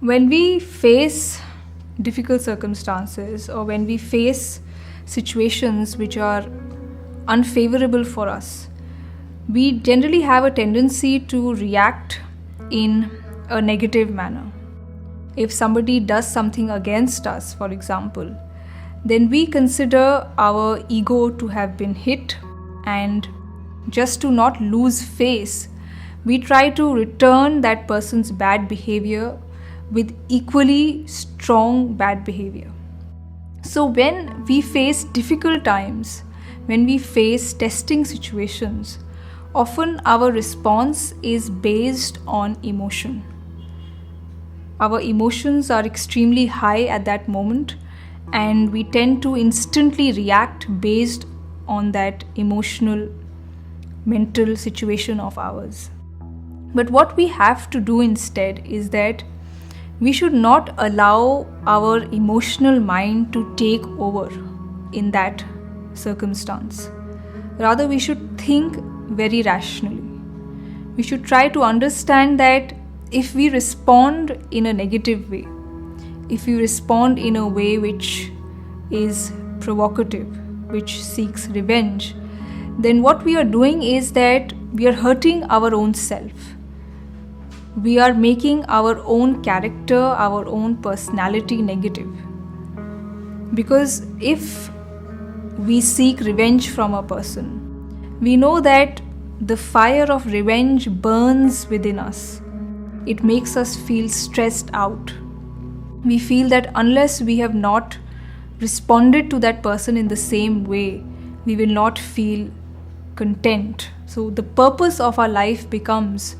When we face difficult circumstances or when we face situations which are unfavorable for us, we generally have a tendency to react in a negative manner. If somebody does something against us, for example, then we consider our ego to have been hit, and just to not lose face, we try to return that person's bad behavior with equally strong bad behavior. So when we face difficult times, when we face testing situations, often our response is based on emotion. Our emotions are extremely high at that moment, and we tend to instantly react based on that emotional, mental situation of ours. But what we have to do instead is that we should not allow our emotional mind to take over in that circumstance. Rather, we should think very rationally. We should try to understand that if we respond in a negative way, if we respond in a way which is provocative, which seeks revenge, then what we are doing is that we are hurting our own self. We are making our own character, our own personality negative. Because if we seek revenge from a person, we know that the fire of revenge burns within us. It makes us feel stressed out. We feel that unless we have not responded to that person in the same way, we will not feel content. So the purpose of our life becomes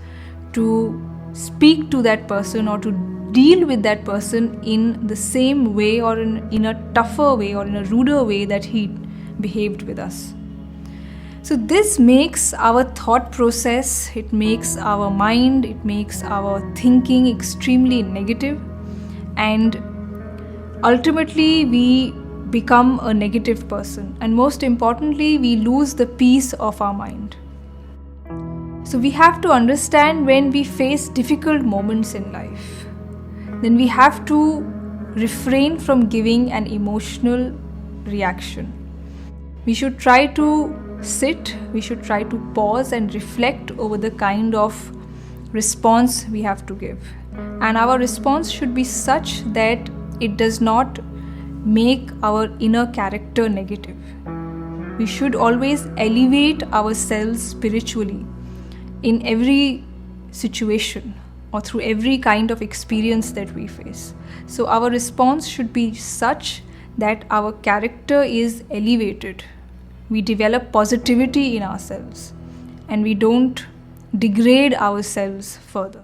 to speak to that person or to deal with that person in the same way or in a tougher way or in a ruder way that he behaved with us. So this makes our thought process, it makes our mind, it makes our thinking extremely negative, and ultimately we become a negative person, and most importantly we lose the peace of our mind. So we have to understand when we face difficult moments in life, then we have to refrain from giving an emotional reaction. We should try to sit, we should try to pause and reflect over the kind of response we have to give. And our response should be such that it does not make our inner character negative. We should always elevate ourselves spiritually in every situation or through every kind of experience that we face. So our response should be such that our character is elevated. We develop positivity in ourselves and we don't degrade ourselves further.